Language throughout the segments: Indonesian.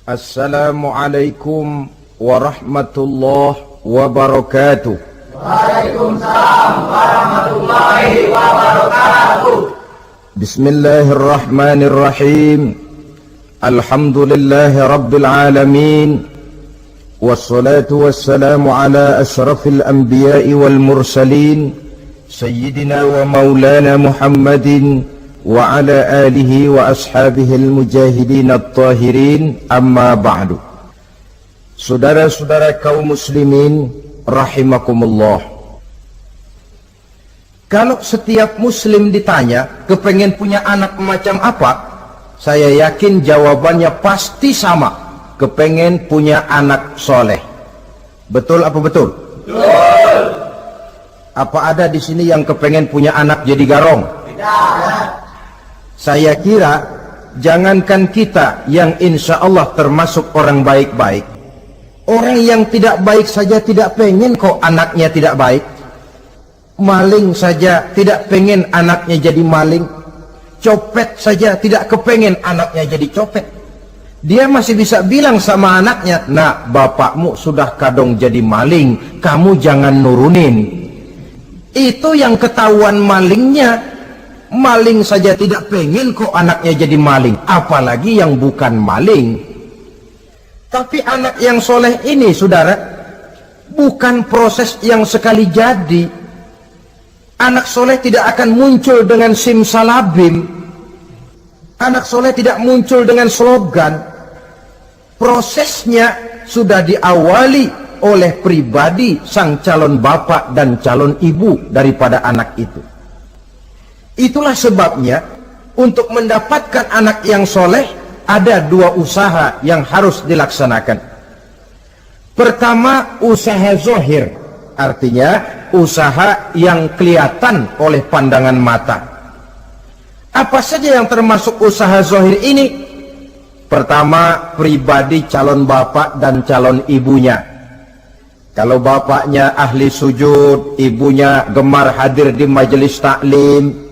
Assalamualaikum warahmatullahi wabarakatuh. Waalaikumsalam warahmatullahi wabarakatuh. Bismillahirrahmanirrahim. Alhamdulillahi rabbil alamin. Wassalatu wassalamu ala ashrafil anbiya'i wal mursalin, sayyidina wa maulana Muhammadin wa ala alihi wa ashabihil mujahidin at-tahirin, amma ba'du. Saudara-saudara kaum muslimin rahimakumullah, kalau setiap muslim ditanya kepengen punya anak macam apa, saya yakin jawabannya pasti sama, kepengen punya anak soleh. Betul apa betul? Betul. Apa ada di sini yang kepengen punya anak jadi garong? Tidak. Saya kira jangankan kita yang insya Allah termasuk orang baik-baik, orang yang tidak baik saja tidak pengen kok anaknya tidak baik. Maling saja tidak pengen anaknya jadi maling. Copet saja tidak kepengen anaknya jadi copet. Dia masih bisa bilang sama anaknya, "Nak, bapakmu sudah kadung jadi maling, kamu jangan nurunin." Itu yang ketahuan malingnya. Maling saja tidak pengen kok anaknya jadi maling, apalagi yang bukan maling. Tapi anak yang soleh ini, saudara, bukan proses yang sekali jadi. Anak soleh tidak akan muncul dengan simsalabim. Anak soleh tidak muncul dengan slogan. Prosesnya sudah diawali oleh pribadi sang calon bapak dan calon ibu daripada anak itu. Itulah sebabnya untuk mendapatkan anak yang soleh ada dua usaha yang harus dilaksanakan. Pertama, usaha zohir, artinya usaha yang kelihatan oleh pandangan mata. Apa saja yang termasuk usaha zohir ini? Pertama, pribadi calon bapak dan calon ibunya. Kalau bapaknya ahli sujud, ibunya gemar hadir di majelis taklim,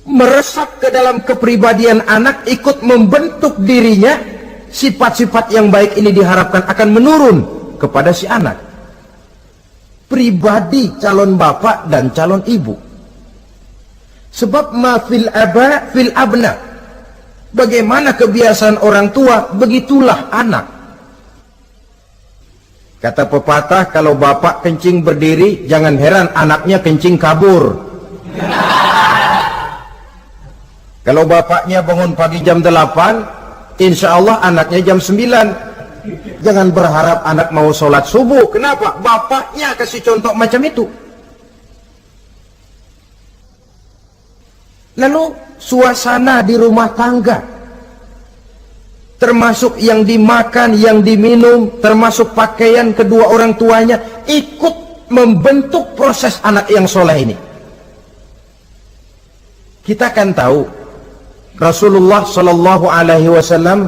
meresap ke dalam kepribadian anak, ikut membentuk dirinya, sifat-sifat yang baik ini diharapkan akan menurun kepada si anak. Pribadi calon bapak dan calon ibu. Sebab ma fil aba fil abna. Bagaimana kebiasaan orang tua, begitulah anak. Kata pepatah, kalau bapak kencing berdiri, jangan heran anaknya kencing kabur. Kalau bapaknya bangun pagi jam 8, insya Allah anaknya jam 9. Jangan berharap anak mau sholat subuh. Kenapa? Bapaknya kasih contoh macam itu. Lalu suasana di rumah tangga, termasuk yang dimakan, yang diminum, termasuk pakaian kedua orang tuanya, ikut membentuk proses anak yang soleh ini. Kita kan tahu Rasulullah Shallallahu Alaihi Wasallam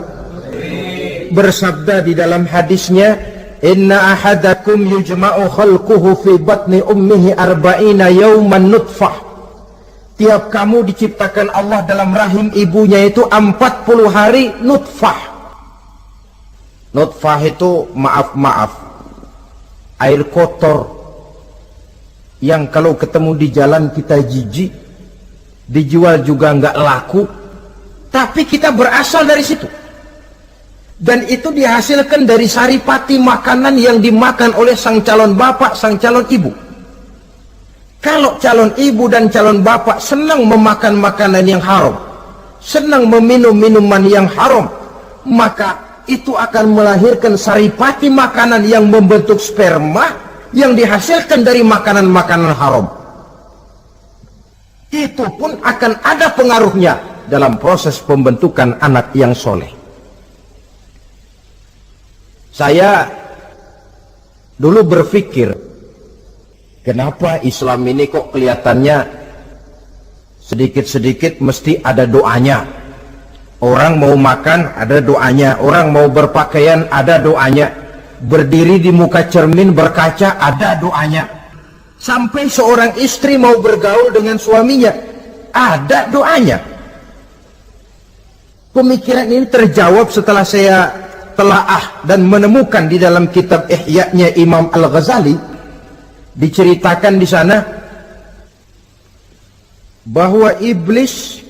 bersabda di dalam hadisnya, "Inna ahadakum yujma'u khalquhu fi batni ummihi arba'ina yawman nutfah." Tiap kamu diciptakan Allah dalam rahim ibunya itu 40 hari nutfah. Nutfah itu maaf, air kotor yang kalau ketemu di jalan kita jijik, dijual juga nggak laku. Tapi kita berasal dari situ. Dan itu dihasilkan dari saripati makanan yang dimakan oleh sang calon bapak, sang calon ibu. Kalau calon ibu dan calon bapak senang memakan makanan yang haram, senang meminum minuman yang haram, maka itu akan melahirkan saripati makanan yang membentuk sperma yang dihasilkan dari makanan-makanan haram. Itu pun akan ada pengaruhnya dalam proses pembentukan anak yang soleh. Saya dulu berpikir, kenapa Islam ini kok kelihatannya sedikit-sedikit mesti ada doanya. Orang mau makan ada doanya, orang mau berpakaian ada doanya, berdiri di muka cermin berkaca ada doanya. Sampai seorang istri mau bergaul dengan suaminya ada doanya. Pemikiran ini terjawab setelah saya telaah dan menemukan di dalam kitab Ihya-nya Imam Al-Ghazali, diceritakan di sana bahwa iblis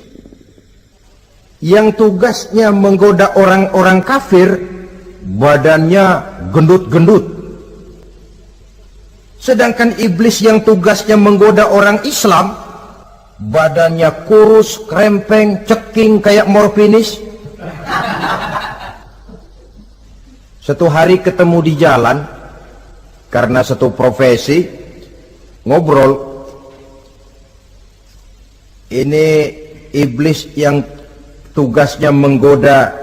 yang tugasnya menggoda orang-orang kafir badannya gendut-gendut, sedangkan iblis yang tugasnya menggoda orang Islam badannya kurus, krempeng, ceking kayak morfinis. Satu hari ketemu di jalan karena satu profesi, ngobrol. Ini iblis yang tugasnya menggoda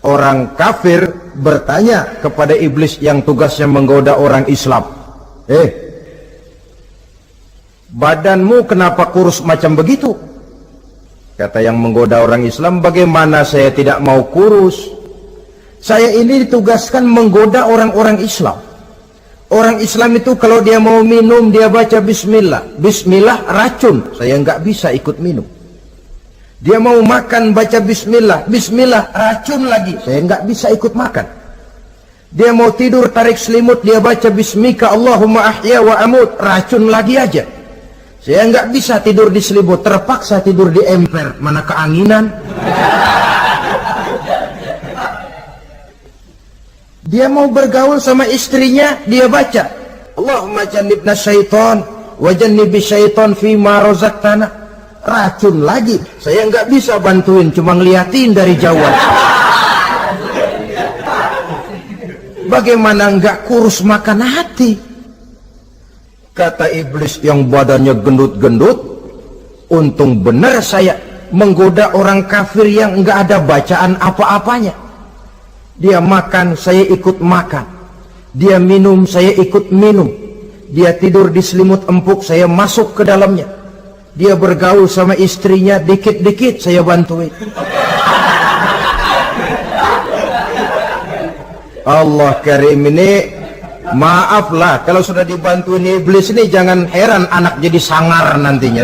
orang kafir bertanya kepada iblis yang tugasnya menggoda orang Islam, badanmu kenapa kurus macam begitu? Kata yang menggoda orang Islam, bagaimana saya tidak mau kurus? Saya ini ditugaskan menggoda orang-orang Islam. Orang Islam itu kalau dia mau minum, dia baca bismillah. Bismillah racun, saya nggak bisa ikut minum. Dia mau makan, baca bismillah. Bismillah racun lagi, saya nggak bisa ikut makan. Dia mau tidur, tarik selimut, dia baca bismika Allahumma ahya wa amut, racun lagi aja. Saya nggak bisa tidur di selimut, terpaksa tidur di emper, mana keanginan. Dia mau bergaul sama istrinya, dia baca Allahumma jannibna syaitan wa jannibi syaitan fima razaqtana, racun lagi. Saya nggak bisa bantuin, cuma ngeliatin dari jauhan. Bagaimana nggak kurus makan hati? Kata iblis yang badannya gendut-gendut, untung benar saya menggoda orang kafir yang nggak ada bacaan apa-apanya. Dia makan, saya ikut makan. Dia minum, saya ikut minum. Dia tidur di selimut empuk, saya masuk ke dalamnya. Dia bergaul sama istrinya, dikit-dikit saya bantuin. Allah Karim, ini maaflah kalau sudah dibantuin iblis ini, jangan heran anak jadi sangar nantinya.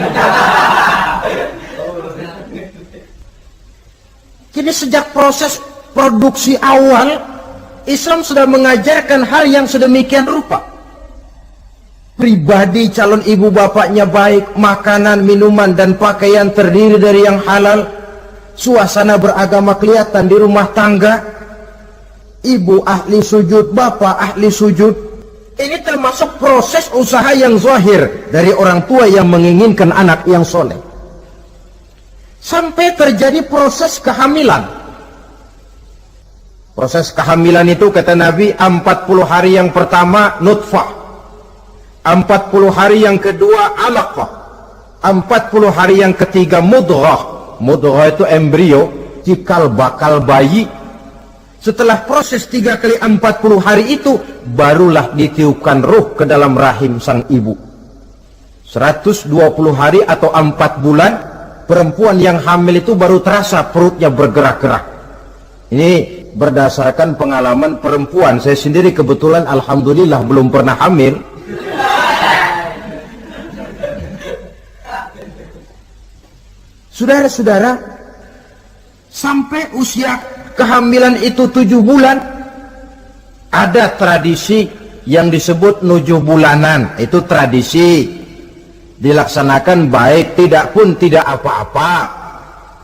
Jadi sejak proses produksi awal, Islam sudah mengajarkan hal yang sedemikian rupa. Pribadi calon ibu bapaknya baik, makanan, minuman, dan pakaian terdiri dari yang halal. Suasana beragama kelihatan di rumah tangga. Ibu ahli sujud, bapak ahli sujud. Ini termasuk proses usaha yang zahir dari orang tua yang menginginkan anak yang soleh. Sampai terjadi proses kehamilan. Proses kehamilan itu kata Nabi 40 hari yang pertama nutfah, 40 hari yang kedua alaqah, 40 hari yang ketiga mudghah. Mudghah itu embrio, cikal bakal bayi. Setelah proses 3 kali 40 hari itu, barulah ditiupkan ruh ke dalam rahim sang ibu. 120 hari atau 4 bulan, perempuan yang hamil itu baru terasa perutnya bergerak-gerak. Ini berdasarkan pengalaman perempuan. Saya sendiri kebetulan alhamdulillah belum pernah hamil. Saudara-saudara, sampai usia kehamilan itu 7 bulan, ada tradisi yang disebut 7 bulanan. Itu tradisi dilaksanakan baik, tidak pun tidak apa-apa.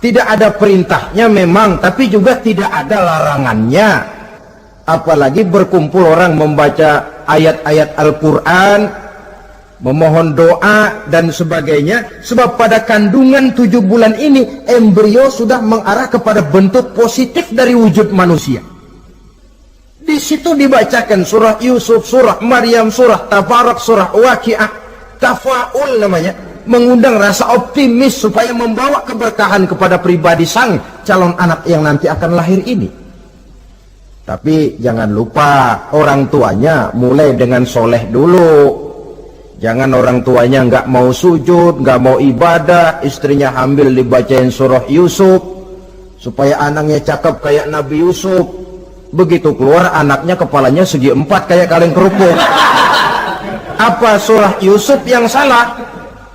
Tidak ada perintahnya memang, tapi juga tidak ada larangannya. Apalagi berkumpul orang membaca ayat-ayat Al-Quran, memohon doa dan sebagainya. Sebab pada kandungan 7 bulan ini, embrio sudah mengarah kepada bentuk positif dari wujud manusia. Di situ dibacakan surah Yusuf, surah Maryam, surah Tabarak, surah Waqi'ah, tafaul namanya. Mengundang rasa optimis supaya membawa keberkahan kepada pribadi sang calon anak yang nanti akan lahir ini. Tapi jangan lupa orang tuanya mulai dengan soleh dulu. Jangan orang tuanya nggak mau sujud, nggak mau ibadah, istrinya hamil dibacain surah Yusuf supaya anaknya cakep kayak Nabi Yusuf. Begitu keluar anaknya kepalanya segi 4 kayak kaleng kerupuk. Apa surah Yusuf yang salah?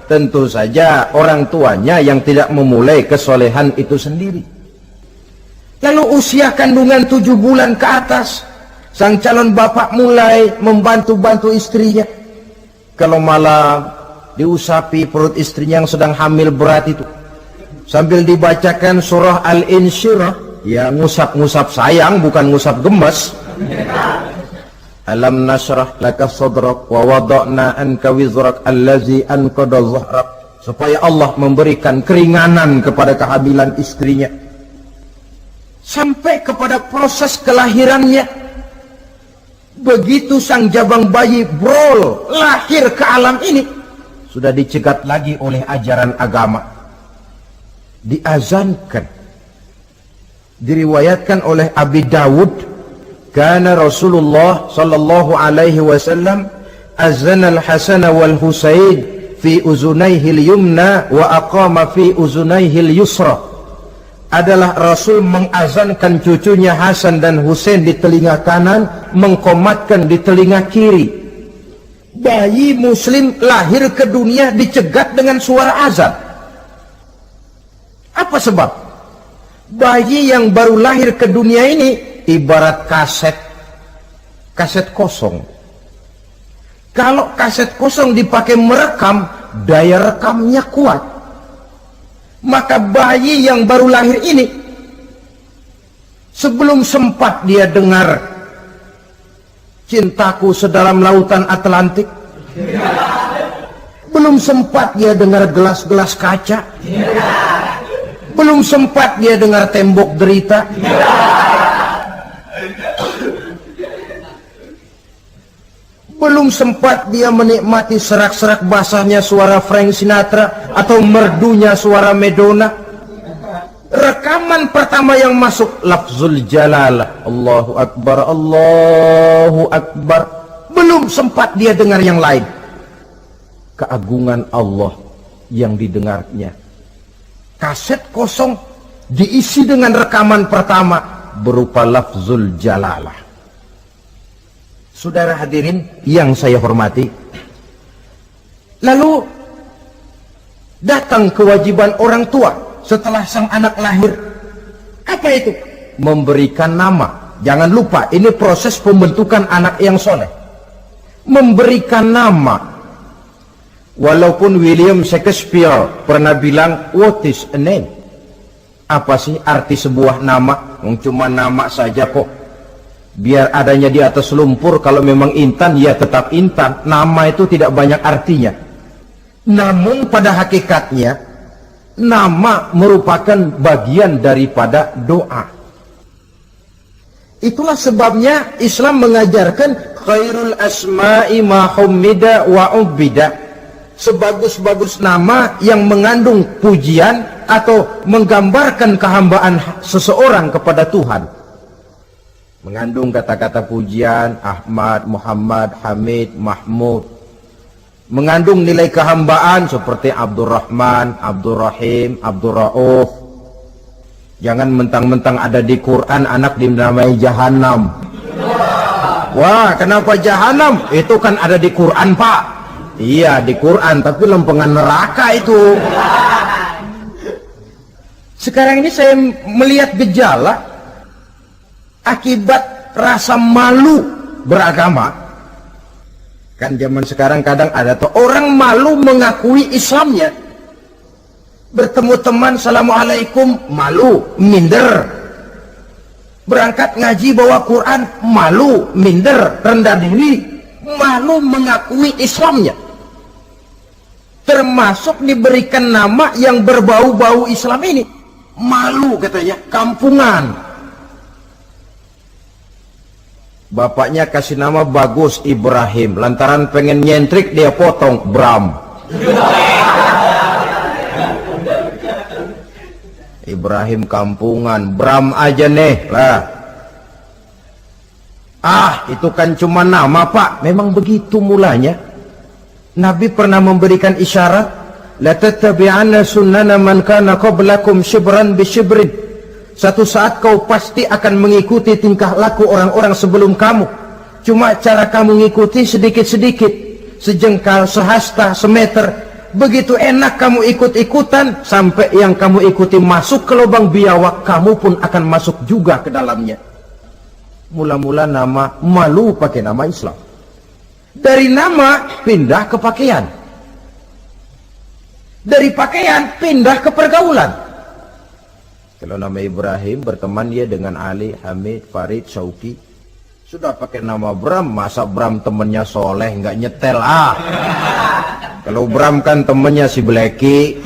Tentu saja orang tuanya yang tidak memulai kesolehan itu sendiri. Lalu usia kandungan 7 bulan ke atas, sang calon bapak mulai membantu-bantu istrinya. Kalau malam diusapi perut istrinya yang sedang hamil berat itu, sambil dibacakan surah Al-Insyirah, ya ngusap-ngusap sayang, bukan ngusap gemes. Alam nashrah laka sadrak wa wada'na anka wizrak allazi anqadha dhahrak, supaya Allah memberikan keringanan kepada kehamilan istrinya. Sampai kepada proses kelahirannya, begitu sang jabang bayi brol lahir ke alam ini, sudah dicegat lagi oleh ajaran agama, diazankan. Diriwayatkan oleh Abi Dawud, kana Rasulullah sallallahu alaihi wasallam azana al-Hasan wal Husain fi uzunaihi al-yumna wa aqama fi uzunaihi al-yusra. Adalah Rasul mengazankan cucunya Hasan dan Husain di telinga kanan, mengkomatkan di telinga kiri. Bayi muslim lahir ke dunia dicegat dengan suara azan. Apa sebab? Bayi yang baru lahir ke dunia ini ibarat kaset kosong. Kalau kaset kosong dipakai merekam, daya rekamnya kuat. Maka bayi yang baru lahir ini, sebelum sempat dia dengar cintaku sedalam lautan Atlantik, belum sempat dia dengar gelas-gelas kaca, belum sempat dia dengar tembok derita, belum sempat dia menikmati serak-serak basahnya suara Frank Sinatra atau merdunya suara Madonna. Rekaman pertama yang masuk lafzul jalalah, Allahu Akbar, Allahu Akbar. Belum sempat dia dengar yang lain. Keagungan Allah yang didengarnya. Kaset kosong diisi dengan rekaman pertama berupa lafzul jalalah. Saudara hadirin yang saya hormati, lalu datang kewajiban orang tua setelah sang anak lahir. Apa itu? Memberikan nama. Jangan lupa, ini proses pembentukan anak yang soleh. Memberikan nama. Walaupun William Shakespeare pernah bilang, what is a name? Apa sih arti sebuah nama? Cuma nama saja kok. Biar adanya di atas lumpur, kalau memang intan ya tetap intan. Nama itu tidak banyak artinya. Namun pada hakikatnya nama merupakan bagian daripada doa. Itulah sebabnya Islam mengajarkan khairul asma'i ma hummida wa ubida. Sebagus-bagus nama yang mengandung pujian atau menggambarkan kehambaan seseorang kepada Tuhan. Mengandung kata-kata pujian, Ahmad, Muhammad, Hamid, Mahmud. Mengandung nilai kehambaan seperti Abdurrahman, Abdurrahim, Abdurrauf. Jangan mentang-mentang ada di Quran anak dinamai Jahannam. Wah, kenapa Jahannam? Itu kan ada di Quran, Pak. Iya, di Quran, tapi lempengan neraka itu. Sekarang ini saya melihat gejala akibat rasa malu beragama. Kan zaman sekarang kadang ada tuh orang malu mengakui Islamnya. Bertemu teman, Assalamualaikum, malu, minder. Berangkat ngaji bawa Quran, malu, minder, rendah diri, malu mengakui Islamnya. Termasuk diberikan nama yang berbau-bau Islam ini. Malu katanya, kampungan. Bapaknya kasih nama bagus, Ibrahim. Lantaran pengen nyentrik, dia potong Bram. Ibrahim kampungan, Bram aja nih lah. Itu kan cuma nama, Pak. Memang begitu mulanya. Nabi pernah memberikan isyarat, la tattabi'anna sunnana man kana qablakum shibran bi shibrin. Satu saat kau pasti akan mengikuti tingkah laku orang-orang sebelum kamu. Cuma cara kamu mengikuti sedikit-sedikit, sejengkal, sehasta, semeter. begitu enak kamu ikut-ikutan, sampai yang kamu ikuti masuk ke lubang biawak, kamu pun akan masuk juga ke dalamnya. Mula-mula nama, malu pakai nama Islam. Dari nama pindah ke pakaian, dari pakaian pindah ke pergaulan. Kalau nama Ibrahim, berteman dia dengan Ali, Hamid, Farid, Syauki. Sudah pakai nama Bram, masa Bram temennya soleh nggak nyetel Kalau Bram kan temennya si Bleki.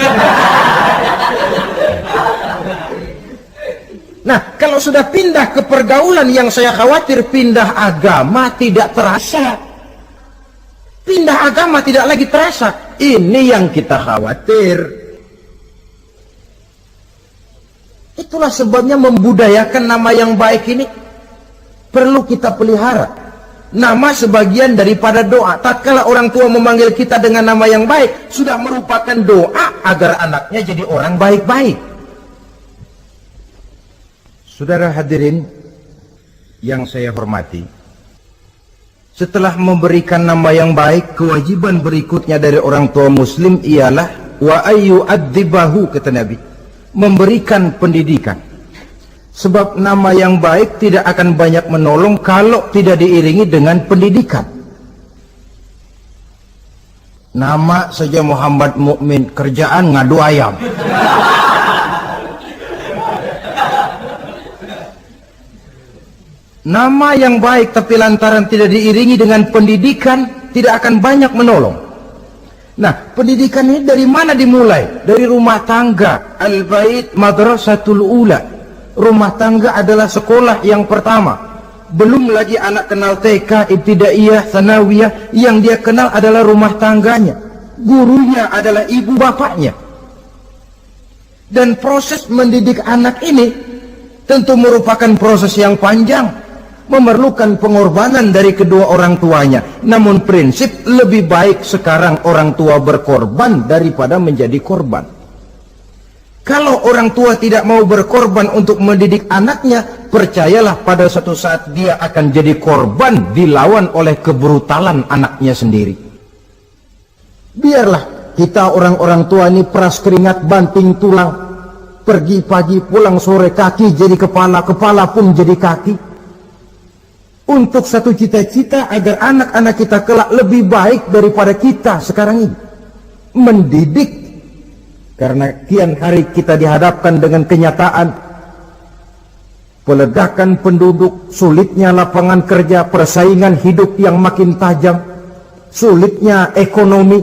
Nah, kalau sudah pindah ke pergaulan, yang saya khawatir pindah agama tidak terasa. Pindah agama tidak lagi terasa. Ini yang kita khawatir. Itulah sebabnya membudayakan nama yang baik ini perlu kita pelihara. Nama sebagian daripada doa. Tatkala orang tua memanggil kita dengan nama yang baik, sudah merupakan doa agar anaknya jadi orang baik-baik. Saudara hadirin yang saya hormati, setelah memberikan nama yang baik, kewajiban berikutnya dari orang tua muslim ialah wa ayyu'adzibahu, kata Nabi, memberikan pendidikan. Sebab nama yang baik tidak akan banyak menolong kalau tidak diiringi dengan pendidikan. Nama saja Muhammad Mukmin, kerjaan ngadu ayam. Nama yang baik tapi lantaran tidak diiringi dengan pendidikan, tidak akan banyak menolong. Nah, pendidikan ini dari mana dimulai? Dari rumah tangga. Al-bait madrasatul ula. Rumah tangga adalah sekolah yang pertama. Belum lagi anak kenal TK, ibtidaiyah, sanawiyah. Yang dia kenal adalah rumah tangganya. Gurunya adalah ibu bapaknya. Dan proses mendidik anak ini tentu merupakan proses yang panjang, memerlukan pengorbanan dari kedua orang tuanya. Namun prinsip lebih baik sekarang orang tua berkorban daripada menjadi korban. Kalau orang tua tidak mau berkorban untuk mendidik anaknya, percayalah pada suatu saat dia akan jadi korban, dilawan oleh kebrutalan anaknya sendiri. Biarlah kita orang-orang tua ini peras keringat banting tulang, pergi pagi pulang sore, kaki jadi kepala, kepala pun jadi kaki, untuk satu cita-cita agar anak-anak kita kelak lebih baik daripada kita sekarang ini. Mendidik. Karena kian hari kita dihadapkan dengan kenyataan peledakan penduduk, sulitnya lapangan kerja, persaingan hidup yang makin tajam, sulitnya ekonomi.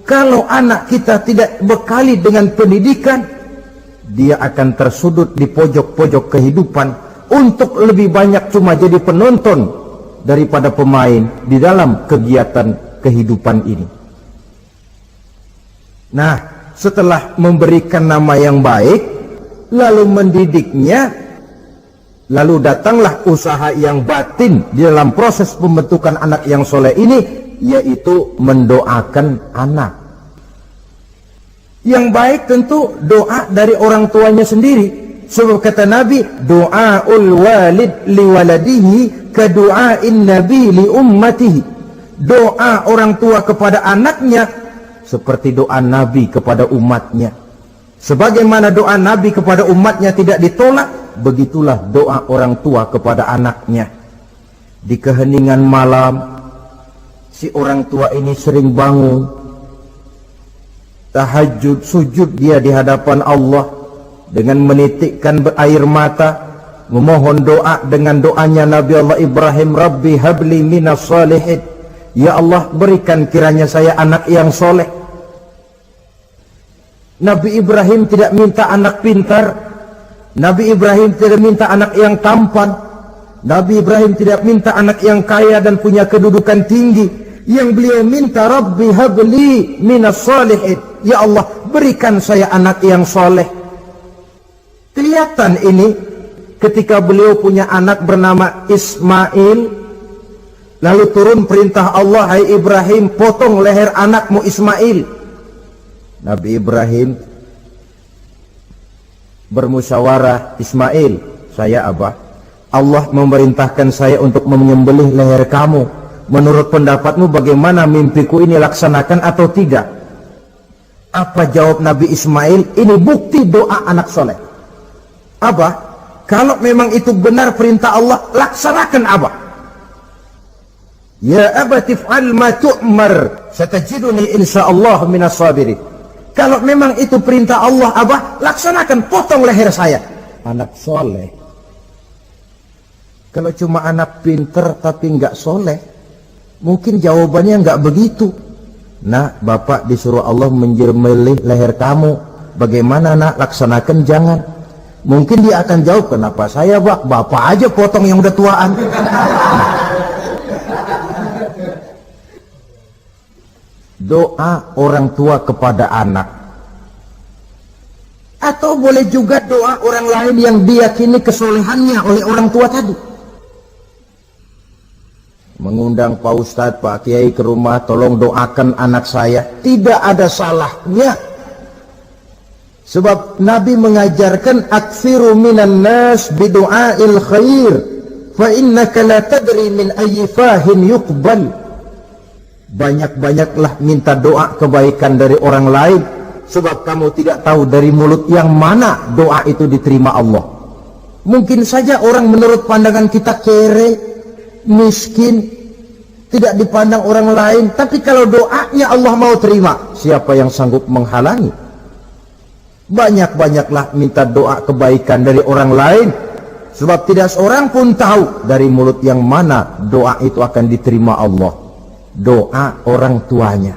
Kalau anak kita tidak bekali dengan pendidikan, dia akan tersudut di pojok-pojok kehidupan untuk lebih banyak cuma jadi penonton daripada pemain di dalam kegiatan kehidupan ini. Nah, setelah memberikan nama yang baik, lalu mendidiknya, lalu datanglah usaha yang batin di dalam proses pembentukan anak yang soleh ini, yaitu mendoakan anak. Yang baik tentu doa dari orang tuanya sendiri. Sebab kata Nabi, doaul walid liwaladihi kadu'ain nabi li ummatihi. Doa orang tua kepada anaknya seperti doa Nabi kepada umatnya. Sebagaimana doa Nabi kepada umatnya tidak ditolak, begitulah doa orang tua kepada anaknya. Di keheningan malam, si orang tua ini sering bangun, tahajud, sujud dia di hadapan Allah dengan menitikkan air mata, memohon doa dengan doanya Nabi Allah Ibrahim, Rabbi habli minas salihin. Ya Allah, berikan kiranya saya anak yang soleh. Nabi Ibrahim tidak minta anak pintar, Nabi Ibrahim tidak minta anak yang tampan, Nabi Ibrahim tidak minta anak yang kaya dan punya kedudukan tinggi. Yang beliau minta, Rabbi habli minas salihin. Ya Allah, berikan saya anak yang soleh. Kelihatan ini ketika beliau punya anak bernama Ismail, lalu turun perintah Allah, hai Ibrahim, potong leher anakmu Ismail. Nabi Ibrahim bermusyawarah, Ismail, saya Abah, Allah memerintahkan saya untuk menyembelih leher kamu. Menurut pendapatmu bagaimana, mimpiku ini laksanakan atau tidak? Apa jawab Nabi Ismail? Ini bukti doa anak soleh. Abah, kalau memang itu benar perintah Allah, laksanakan Abah. Ya abati if'al ma tu'mar, satajiduni insyaallah minas sabirin. Kalau memang itu perintah Allah, Abah, laksanakan, potong leher saya. Anak soleh. Kalau cuma anak pinter tapi nggak soleh, mungkin jawabannya nggak begitu. Nak, bapak disuruh Allah menjermelih leher kamu. Bagaimana nak, laksanakan jangan. Mungkin dia akan jawab, kenapa saya bapak aja potong yang udah tuaan. Doa orang tua kepada anak. Atau boleh juga doa orang lain yang diyakini kesolehannya oleh orang tua tadi. Mengundang Pak Ustadz, Pak Kiai ke rumah, tolong doakan anak saya. Tidak ada salahnya. Sebab Nabi mengajarkan, aksiru minan nas bidu'ail khair, fa innaka la tadri min ayyi fahin yuqbal. Banyak-banyaklah minta doa kebaikan dari orang lain, sebab kamu tidak tahu dari mulut yang mana doa itu diterima Allah. Mungkin saja orang menurut pandangan kita kere, miskin, tidak dipandang orang lain, tapi kalau doanya Allah mau terima, siapa yang sanggup menghalangi? Banyak-banyaklah minta doa kebaikan dari orang lain, sebab tidak seorang pun tahu dari mulut yang mana doa itu akan diterima Allah. Doa orang tuanya.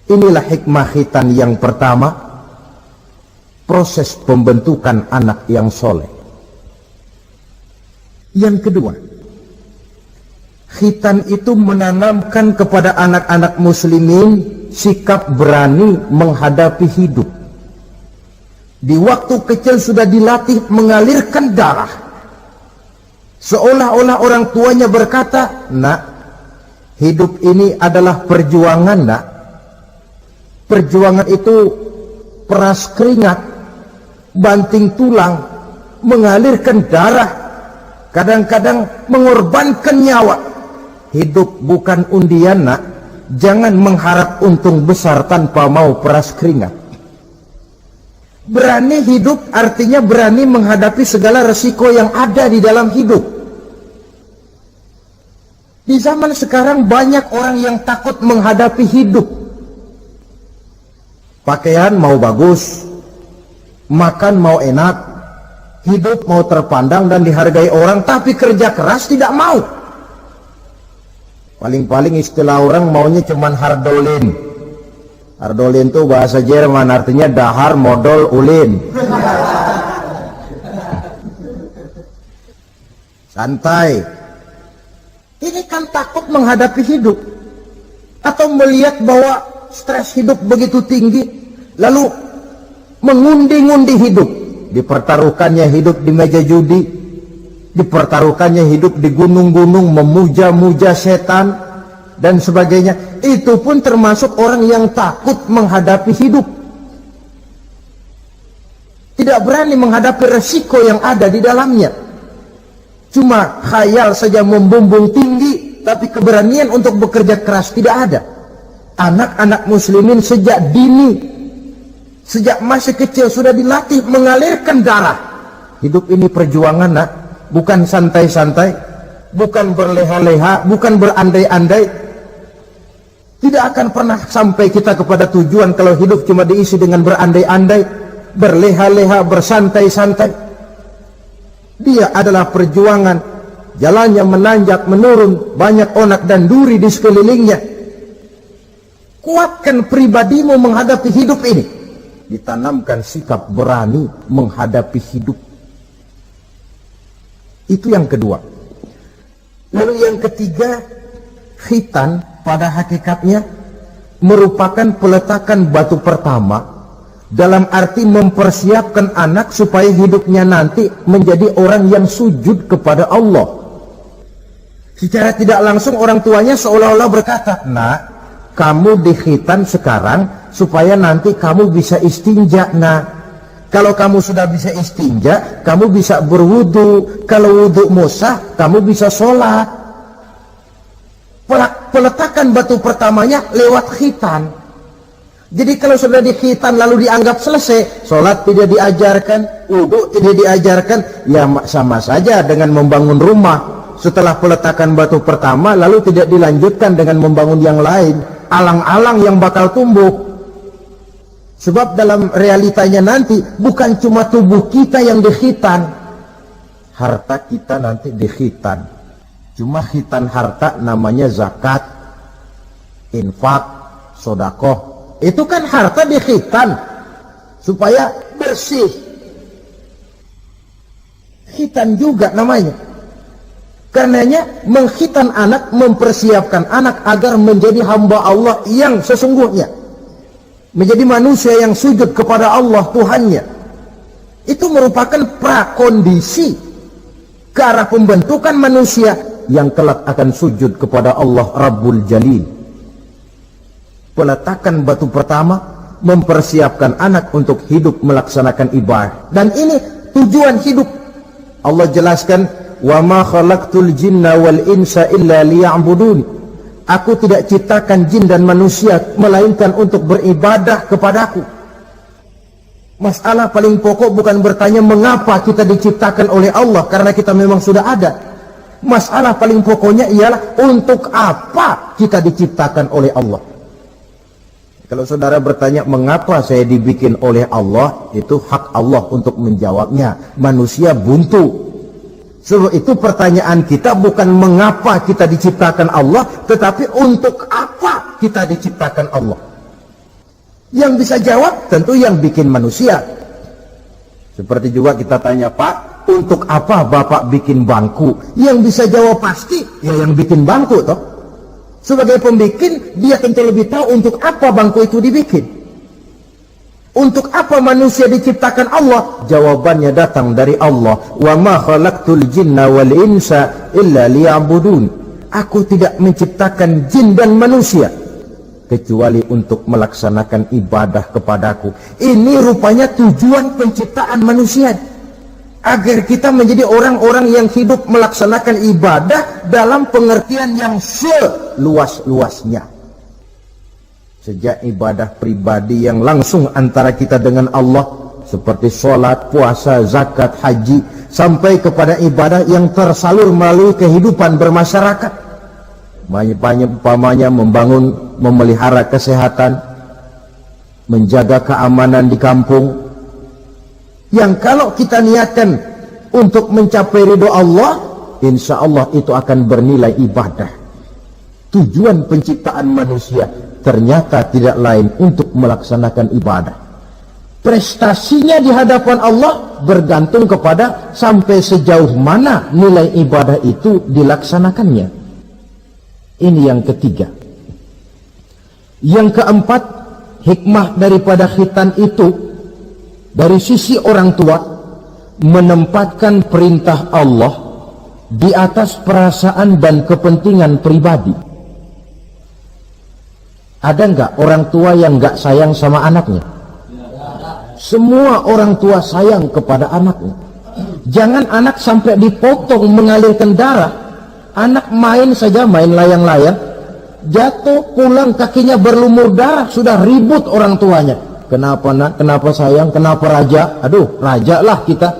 Inilah hikmah khitan yang pertama, proses pembentukan anak yang soleh. Yang kedua, khitan itu menanamkan kepada anak-anak muslimin sikap berani menghadapi hidup. Di waktu kecil sudah dilatih mengalirkan darah. Seolah-olah orang tuanya berkata, nak, hidup ini adalah perjuangan, nak. Perjuangan itu peras keringat, banting tulang, mengalirkan darah, kadang-kadang mengorbankan nyawa. Hidup bukan undian, nak. Jangan mengharap untung besar tanpa mau peras keringat. Berani hidup artinya berani menghadapi segala resiko yang ada di dalam hidup. Di zaman sekarang banyak orang yang takut menghadapi hidup. Pakaian mau bagus, makan mau enak, hidup mau terpandang dan dihargai orang, tapi kerja keras tidak mau. Paling-paling istilah orang maunya cuman hardolin. Hardolin itu bahasa Jerman, artinya dahar modal ulin. Santai. Ini kan takut menghadapi hidup, atau melihat bahwa stres hidup begitu tinggi, lalu mengundi-ngundi hidup. Dipertaruhkannya hidup di meja judi, dipertaruhkannya hidup di gunung-gunung, memuja-muja setan dan sebagainya. Itu pun termasuk orang yang takut menghadapi hidup, tidak berani menghadapi resiko yang ada di dalamnya. Cuma khayal saja membumbung tinggi, tapi keberanian untuk bekerja keras tidak ada. Anak-anak muslimin sejak dini, sejak masih kecil sudah dilatih mengalirkan darah. Hidup ini perjuangan, nak. Bukan santai-santai, bukan berleha-leha, bukan berandai-andai. Tidak akan pernah sampai kita kepada tujuan kalau hidup cuma diisi dengan berandai-andai, berleha-leha, bersantai-santai. Dia adalah perjuangan, jalannya menanjak menurun, banyak onak dan duri di sekelilingnya. Kuatkan pribadimu menghadapi hidup ini. Ditanamkan sikap berani menghadapi hidup. Itu yang kedua. Lalu yang ketiga, khitan pada hakikatnya merupakan peletakan batu pertama, dalam arti mempersiapkan anak supaya hidupnya nanti menjadi orang yang sujud kepada Allah. Secara tidak langsung orang tuanya seolah-olah berkata, nak, kamu dikhitan sekarang supaya nanti kamu bisa istinja, nak. Kalau kamu sudah bisa istinja, kamu bisa berwudu. Kalau wudumu sah, kamu bisa sholat. Peletakan batu pertamanya lewat khitan. Jadi kalau sudah dikhitan lalu dianggap selesai, sholat tidak diajarkan, wudhu tidak diajarkan, ya sama saja dengan membangun rumah. Setelah peletakan batu pertama lalu tidak dilanjutkan dengan membangun yang lain, alang-alang yang bakal tumbuh. Sebab dalam realitanya nanti bukan cuma tubuh kita yang dikhitan, harta kita nanti dikhitan. Cuma khitan harta namanya zakat, infak, sodakoh. Itu kan harta dikhitan supaya bersih. Khitan juga namanya. Karenanya mengkhitan anak, mempersiapkan anak agar menjadi hamba Allah yang sesungguhnya, menjadi manusia yang sujud kepada Allah Tuhannya. Itu merupakan prakondisi ke arah pembentukan manusia yang kelak akan sujud kepada Allah Rabbul Jalil. Peletakan batu pertama mempersiapkan anak untuk hidup melaksanakan ibadah, dan ini tujuan hidup. Allah jelaskan, wa ma khalaqtul jinna wal insa illa liya'budun. Aku tidak ciptakan jin dan manusia melainkan untuk beribadah kepadaku. Masalah paling pokok bukan bertanya mengapa kita diciptakan oleh Allah, karena kita memang sudah ada. Masalah paling pokoknya ialah untuk apa kita diciptakan oleh Allah. Kalau saudara bertanya mengapa saya dibikin oleh Allah, itu hak Allah untuk menjawabnya. Manusia buntu. Sebab itu pertanyaan kita bukan mengapa kita diciptakan Allah, tetapi untuk apa kita diciptakan Allah. Yang bisa jawab tentu yang bikin manusia. Seperti juga kita tanya, Pak, untuk apa Bapak bikin bangku? Yang bisa jawab pasti ya yang bikin bangku toh. Sebagai pembikin, dia tentu lebih tahu untuk apa bangku itu dibikin. Untuk apa manusia diciptakan Allah? Jawabannya datang dari Allah. Wa ma khalaqtul jinna wal insa illa liya'budun. Aku tidak menciptakan jin dan manusia kecuali untuk melaksanakan ibadah kepadaku. Ini rupanya tujuan penciptaan manusia, agar kita menjadi orang-orang yang hidup melaksanakan ibadah dalam pengertian yang seluas-luasnya. Sejak ibadah pribadi yang langsung antara kita dengan Allah, seperti sholat, puasa, zakat, haji, sampai kepada ibadah yang tersalur melalui kehidupan bermasyarakat. Umpamanya membangun, memelihara kesehatan, menjaga keamanan di kampung, yang kalau kita niatkan untuk mencapai ridho Allah, insya Allah itu akan bernilai ibadah. Tujuan penciptaan manusia ternyata tidak lain untuk melaksanakan ibadah. Prestasinya di hadapan Allah bergantung kepada sampai sejauh mana nilai ibadah itu dilaksanakannya. Ini yang ketiga. Yang keempat, hikmah daripada khitan itu dari sisi orang tua menempatkan perintah Allah di atas perasaan dan kepentingan pribadi. Ada nggak orang tua yang nggak sayang sama anaknya? Semua orang tua sayang kepada anaknya. Jangan anak sampai dipotong mengalirkan darah. Anak main saja, main layang-layang, jatuh, pulang kakinya berlumur darah, sudah ribut orang tuanya. Kenapa nak? Kenapa sayang? Kenapa raja? Aduh, raja lah kita.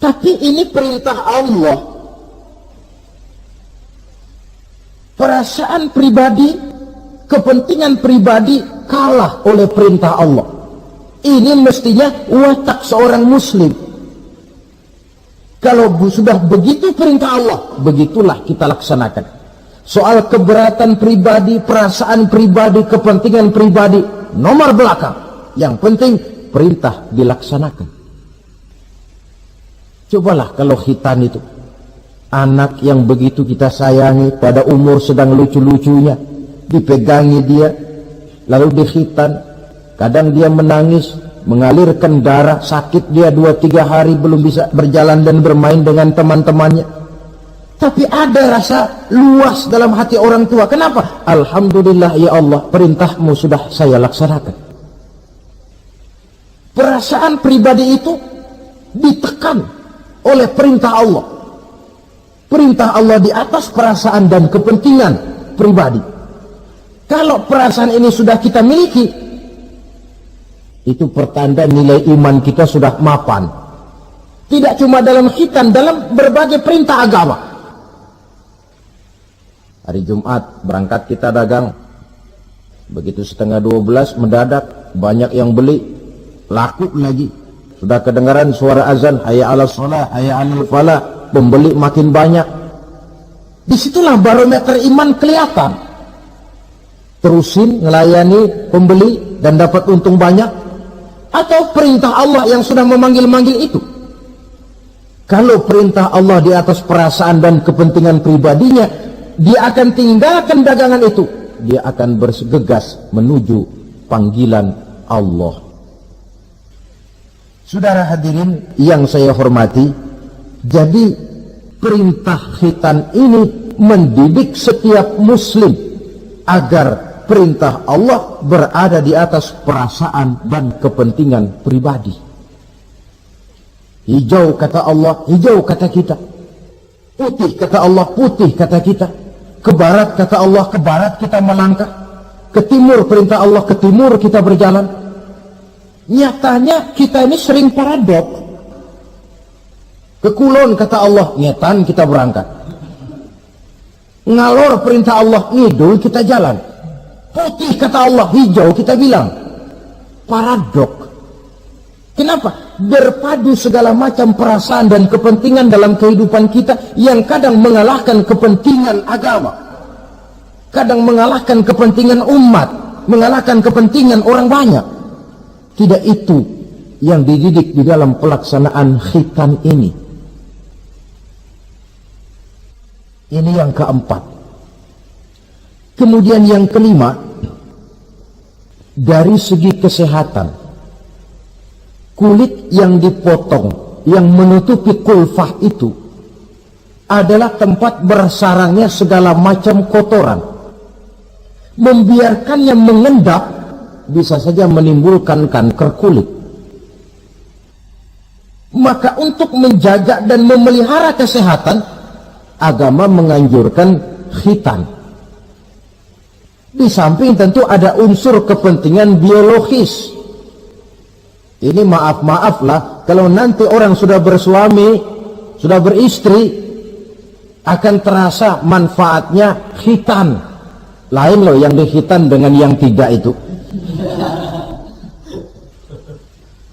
Tapi ini perintah Allah. Perasaan pribadi, kepentingan pribadi kalah oleh perintah Allah. Ini mestinya watak seorang muslim. Kalau sudah begitu perintah Allah, begitulah kita laksanakan. Soal keberatan pribadi, perasaan pribadi, kepentingan pribadi, nomor belakang. Yang penting perintah dilaksanakan. Cobalah kalau khitan itu, anak yang begitu kita sayangi, pada umur sedang lucu-lucunya, dipegangi dia, lalu dikhitan. Kadang dia menangis, mengalirkan darah, sakit dia 2-3 hari belum bisa berjalan dan bermain dengan teman-temannya. Tapi ada rasa luas dalam hati orang tua. Kenapa? Alhamdulillah ya Allah, perintahmu sudah saya laksanakan. Perasaan pribadi itu ditekan oleh perintah Allah. Perintah Allah di atas perasaan dan kepentingan pribadi. Kalau perasaan ini sudah kita miliki, itu pertanda nilai iman kita sudah mapan. Tidak cuma dalam khitan, dalam berbagai perintah agama. Hari Jumat berangkat kita dagang, begitu 11:30 mendadak banyak yang beli, laku lagi. Sudah kedengaran suara azan, hayya 'alas shalah, hayya 'alal falah, pembeli makin banyak. Disitulah barometer iman kelihatan. Terusin melayani pembeli dan dapat untung banyak, atau perintah Allah yang sudah memanggil-manggil itu. Kalau perintah Allah di atas perasaan dan kepentingan pribadinya, dia akan tinggalkan dagangan itu, dia akan bergegas menuju panggilan Allah. Saudara hadirin yang saya hormati, jadi perintah khitan ini mendidik setiap muslim agar perintah Allah berada di atas perasaan dan kepentingan pribadi. Hijau kata Allah, hijau kata kita. Putih kata Allah, putih kata kita. Ke barat kata Allah, ke barat kita melangkah. Ke timur perintah Allah, ke timur kita berjalan. Nyatanya kita ini sering paradok. Ke kulon kata Allah, nyetan kita berangkat. Ngalor perintah Allah, ngidul kita jalan. Putih kata Allah, hijau kita bilang. Paradok. Kenapa? Berpadu segala macam perasaan dan kepentingan dalam kehidupan kita yang kadang mengalahkan kepentingan agama, kadang mengalahkan kepentingan umat, mengalahkan kepentingan orang banyak. Tidak itu yang dididik di dalam pelaksanaan khitan ini. Ini yang keempat. Kemudian yang kelima, dari segi kesehatan, kulit yang dipotong, yang menutupi kulfah itu adalah tempat bersarangnya segala macam kotoran. Membiarkannya mengendap bisa saja menimbulkan kanker kulit. Maka untuk menjaga dan memelihara kesehatan, agama menganjurkan khitan. Di samping tentu ada unsur kepentingan biologis. Ini maaf-maaf lah, kalau nanti orang sudah bersuami, sudah beristri, akan terasa manfaatnya khitan. Lain loh yang dikhitan dengan yang tidak itu.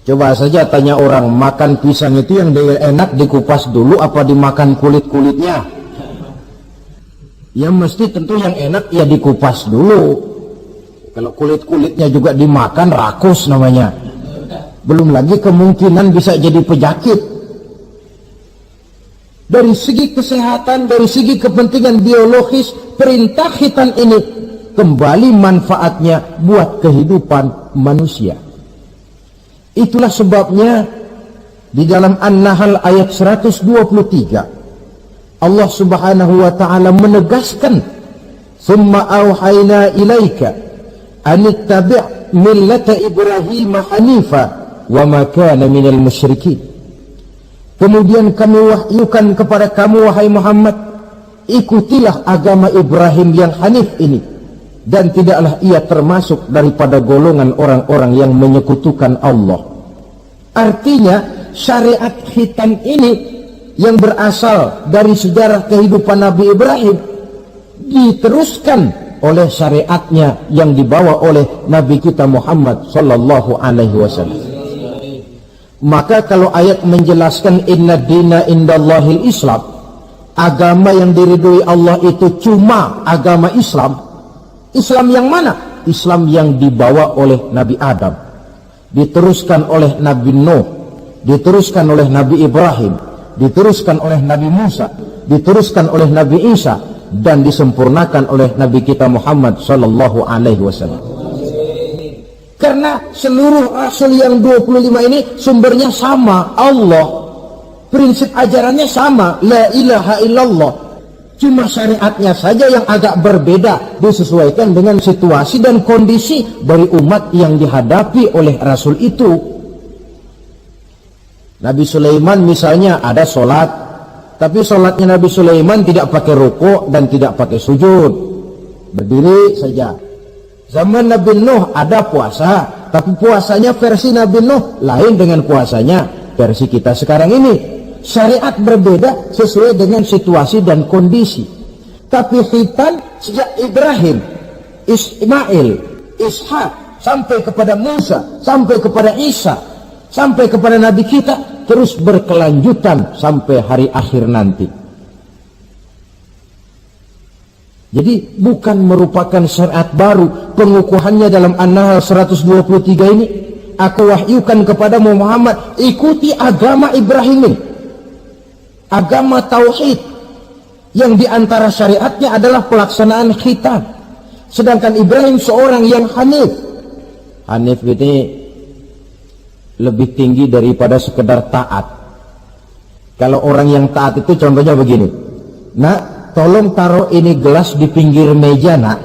Coba saja tanya orang, makan pisang itu yang enak dikupas dulu apa dimakan kulit-kulitnya? Ya mesti tentu yang enak ya dikupas dulu. Kalau kulit-kulitnya juga dimakan, rakus namanya. Belum lagi kemungkinan bisa jadi penyakit. Dari segi kesehatan, dari segi kepentingan biologis, perintah khitan ini kembali manfaatnya buat kehidupan manusia. Itulah sebabnya di dalam An-Nahl ayat 123 Allah Subhanahu wa taala menegaskan, "Tsumma auhayna ilaika an ittabi' millata Ibrahim hanifa wa ma kana minal musyrikin." Kemudian kami wahyukan kepada kamu wahai Muhammad, ikutilah agama Ibrahim yang hanif ini, dan tidaklah ia termasuk daripada golongan orang-orang yang menyekutukan Allah. Artinya syariat khitan ini yang berasal dari sejarah kehidupan Nabi Ibrahim diteruskan oleh syariatnya yang dibawa oleh Nabi kita Muhammad sallallahu alaihi wasallam. Maka kalau ayat menjelaskan inna dina indallahil Islam, agama yang diridhoi Allah itu cuma agama Islam. Islam yang mana? Islam yang dibawa oleh Nabi Adam, diteruskan oleh Nabi Nuh, diteruskan oleh Nabi Ibrahim, diteruskan oleh Nabi Musa, diteruskan oleh Nabi Isa, dan disempurnakan oleh Nabi kita Muhammad sallallahu alaihi wasallam. Karena seluruh rasul yang 25 ini sumbernya sama, Allah. Prinsip ajarannya sama, la ilaha illallah. Cuma syariatnya saja yang agak berbeda, disesuaikan dengan situasi dan kondisi dari umat yang dihadapi oleh rasul itu. Nabi Sulaiman misalnya ada sholat, tapi sholatnya Nabi Sulaiman tidak pakai ruku dan tidak pakai sujud, berdiri saja. Zaman Nabi Nuh ada puasa, tapi puasanya versi Nabi Nuh lain dengan puasanya versi kita sekarang ini. Syariat berbeda sesuai dengan situasi dan kondisi. Tapi khitan sejak Ibrahim, Ismail, Ishak, sampai kepada Musa, sampai kepada Isa, sampai kepada Nabi kita, terus berkelanjutan sampai hari akhir nanti. Jadi bukan merupakan syariat baru. Pengukuhannya dalam An-Nahl 123 ini, aku wahyukan kepada Muhammad, ikuti agama Ibrahim ini, agama tauhid, yang diantara syariatnya adalah pelaksanaan khitan. Sedangkan Ibrahim seorang yang hanif. Hanif ini lebih tinggi daripada sekedar taat. Kalau orang yang taat itu contohnya begini, nak, tolong taruh ini gelas di pinggir meja, nak.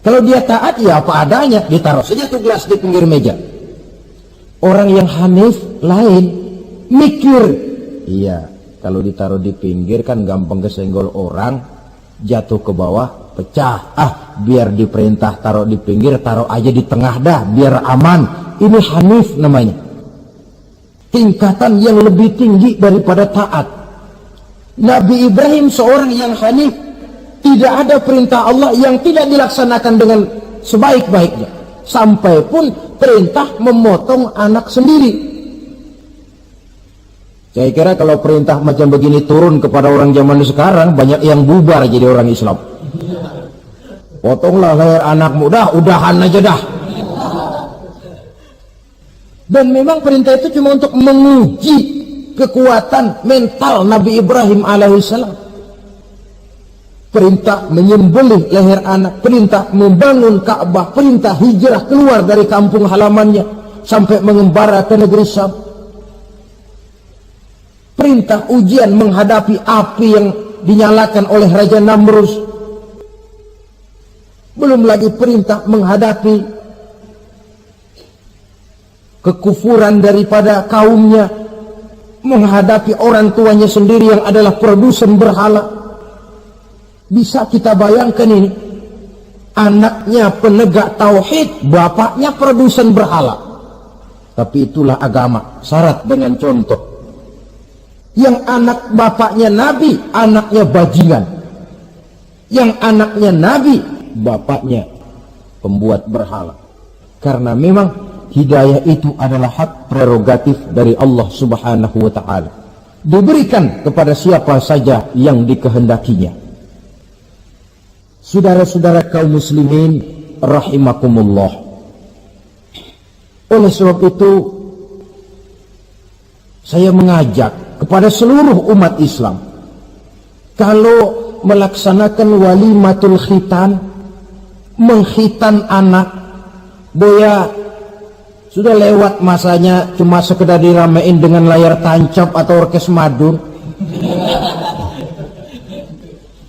Kalau dia taat ya apa adanya, ditaruh saja tuh gelas di pinggir meja. Orang yang hanif lain, mikir. Iya, kalau ditaruh di pinggir kan gampang kesenggol orang, jatuh ke bawah, pecah. Biar diperintah taruh di pinggir, taruh aja di tengah dah, biar aman. Ini hanif namanya. Tingkatan yang lebih tinggi daripada taat. Nabi Ibrahim seorang yang hanif. Tidak ada perintah Allah yang tidak dilaksanakan dengan sebaik-baiknya. Sampai pun perintah memotong anak sendiri. Saya kira kalau perintah macam begini turun kepada orang zaman sekarang, banyak yang bubar jadi orang Islam. Potonglah leher anakmu, udahan aja dah. Dan memang perintah itu cuma untuk menguji kekuatan mental Nabi Ibrahim alaihissalam. Perintah menyembelih leher anak, perintah membangun Ka'bah, perintah hijrah keluar dari kampung halamannya sampai mengembara ke negeri Syam. Perintah ujian menghadapi api yang dinyalakan oleh Raja Namrus. Belum lagi perintah menghadapi kekufuran daripada kaumnya, menghadapi orang tuanya sendiri yang adalah produsen berhala. Bisa kita bayangkan ini, anaknya penegak tauhid, bapaknya produsen berhala. Tapi itulah agama, syarat dengan contoh. Yang anak bapaknya nabi, anaknya bajingan. Yang anaknya nabi, bapaknya pembuat berhala. Karena memang hidayah itu adalah hak prerogatif dari Allah Subhanahu wa ta'ala. Diberikan kepada siapa saja yang dikehendakinya. Saudara-saudara kaum muslimin rahimakumullah. Oleh sebab itu saya mengajak kepada seluruh umat Islam, kalau melaksanakan walimatul khitan, mengkhitan anak, boya sudah lewat masanya cuma sekedar diramein dengan layar tancap atau orkes madun.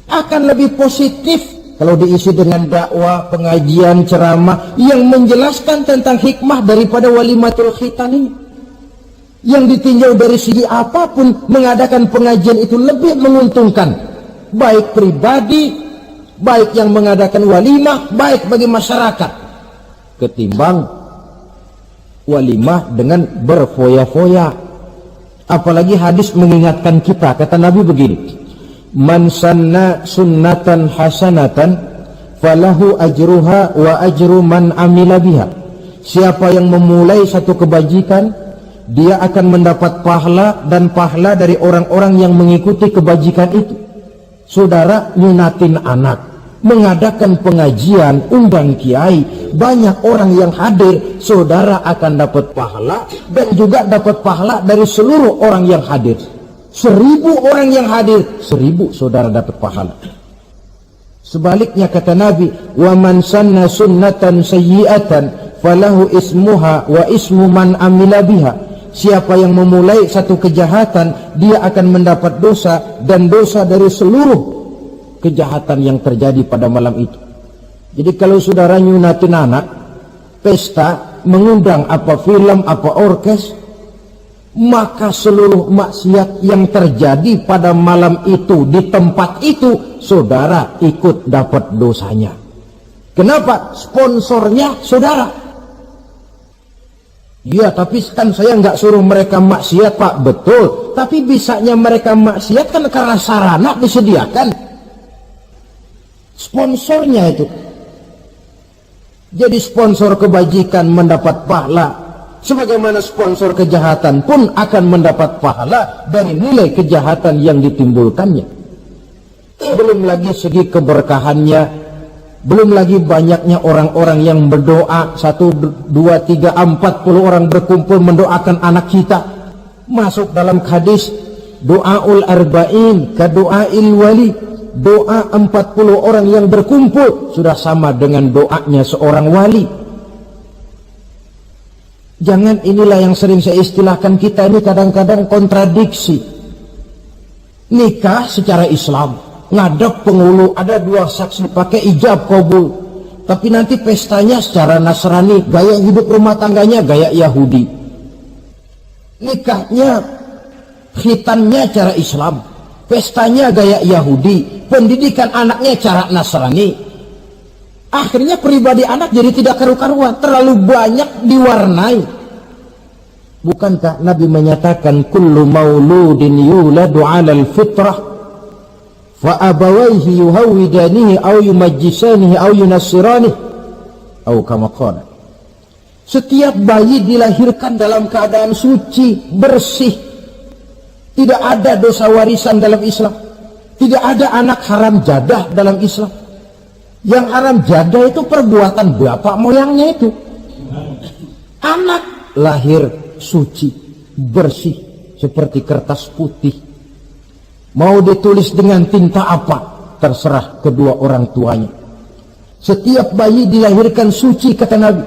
Akan lebih positif kalau diisi dengan dakwah, pengajian, ceramah yang menjelaskan tentang hikmah daripada walimatul khitan ini. Yang ditinjau dari segi apapun, mengadakan pengajian itu lebih menguntungkan, baik pribadi, baik yang mengadakan walimah, baik bagi masyarakat, ketimbang walimah dengan berfoya-foya. Apalagi hadis mengingatkan kita, kata Nabi begini, man sanna sunnatan hasanatan falahu ajruha wa ajru man amila biha. Siapa yang memulai satu kebajikan, dia akan mendapat pahala dan pahala dari orang-orang yang mengikuti kebajikan itu. Saudara nyunatin anak, mengadakan pengajian, undang kiai, banyak orang yang hadir, saudara akan dapat pahala dan juga dapat pahala dari seluruh orang yang hadir. 1000 orang yang hadir, 1000 saudara dapat pahala. Sebaliknya kata Nabi, wa man sanna sunnatan sayyi'atan falahu ismuha wa ismu man amila biha. Siapa yang memulai satu kejahatan, dia akan mendapat dosa dan dosa dari seluruh kejahatan yang terjadi pada malam itu. Jadi kalau saudara nyunatin anak, pesta, mengundang apa film, apa orkes, maka seluruh maksiat yang terjadi pada malam itu di tempat itu, saudara ikut dapat dosanya. Kenapa? Sponsornya saudara. Ya, tapi kan saya nggak suruh mereka maksiat, Pak. Betul. Tapi bisanya mereka maksiat kan karena sarana disediakan. Sponsornya itu. Jadi sponsor kebajikan mendapat pahala. Sebagaimana sponsor kejahatan pun akan mendapat pahala dari nilai kejahatan yang ditimbulkannya. Belum lagi segi keberkahannya, belum lagi banyaknya orang-orang yang berdoa, 1, 2, 3, 40 orang berkumpul mendoakan anak kita. Masuk dalam hadis doaul arba'in ka doail wali, doa 40 orang yang berkumpul sudah sama dengan doanya seorang wali. Jangan, inilah yang sering saya istilahkan, kita ini kadang-kadang kontradiksi. Nikah secara Islam, ngadep penghulu, ada 2 saksi, pakai ijab kabul. Tapi nanti pestanya secara Nasrani, gaya hidup rumah tangganya gaya Yahudi. Nikahnya, khitannya cara Islam, pestanya gaya Yahudi, pendidikan anaknya cara Nasrani. Akhirnya pribadi anak jadi tidak karu-karuan, terlalu banyak diwarnai. Bukankah Nabi menyatakan kullu mauludin yuladu 'alal fitrah fa abawayhi yuhawidanihi aw yumajjisanihi aw yunassiranihi atau kama qala. Setiap bayi dilahirkan dalam keadaan suci, bersih. Tidak ada dosa warisan dalam Islam. Tidak ada anak haram jadah dalam Islam. Yang haram jadah itu perbuatan bapak moyangnya itu. Anak lahir suci, bersih, seperti kertas putih. Mau ditulis dengan tinta apa, terserah kedua orang tuanya. Setiap bayi dilahirkan suci, kata Nabi.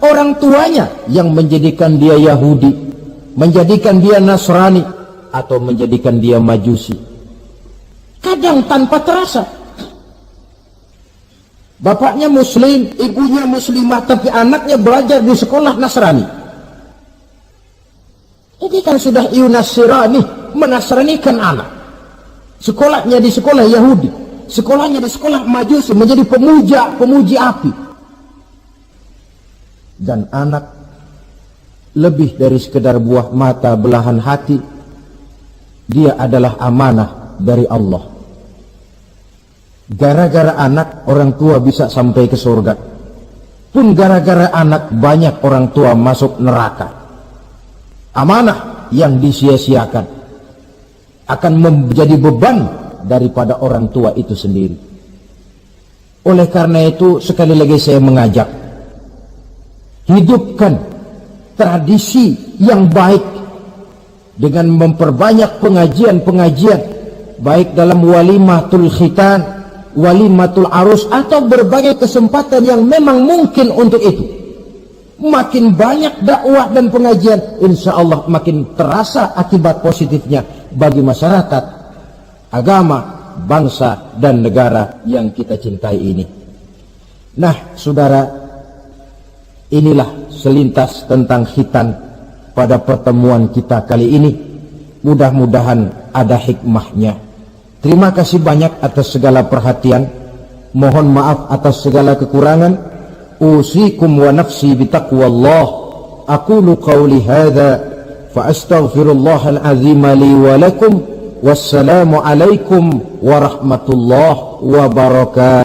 Orang tuanya yang menjadikan dia Yahudi, menjadikan dia Nasrani, atau menjadikan dia Majusi. Kadang tanpa terasa. Bapaknya muslim, ibunya muslimah, tapi anaknya belajar di sekolah Nasrani. Ini kan sudah yunasirani, menasranikan anak. Sekolahnya di sekolah Yahudi, sekolahnya di sekolah Majusi, menjadi pemuji api. Dan anak lebih dari sekedar buah mata, belahan hati. Dia adalah amanah dari Allah. Gara-gara anak, orang tua bisa sampai ke surga. Pun gara-gara anak, banyak orang tua masuk neraka. Amanah yang disia-siakan akan menjadi beban daripada orang tua itu sendiri. Oleh karena itu, sekali lagi saya mengajak, hidupkan tradisi yang baik dengan memperbanyak pengajian-pengajian, baik dalam walimatul khitan, walimatul arus, atau berbagai kesempatan yang memang mungkin untuk itu. Makin banyak dakwah dan pengajian, insya Allah makin terasa akibat positifnya bagi masyarakat, agama, bangsa, dan negara yang kita cintai ini. Nah, saudara, inilah selintas tentang khitan pada pertemuan kita kali ini. Mudah-mudahan ada hikmahnya. Terima kasih banyak atas segala perhatian. Mohon maaf atas segala kekurangan. Usikum wa nafsi bitaqwallah. Aqulu qawli hadha fa astaghfirullahal azim li wa lakum. Wassalamu alaikum warahmatullahi wabarakatuh.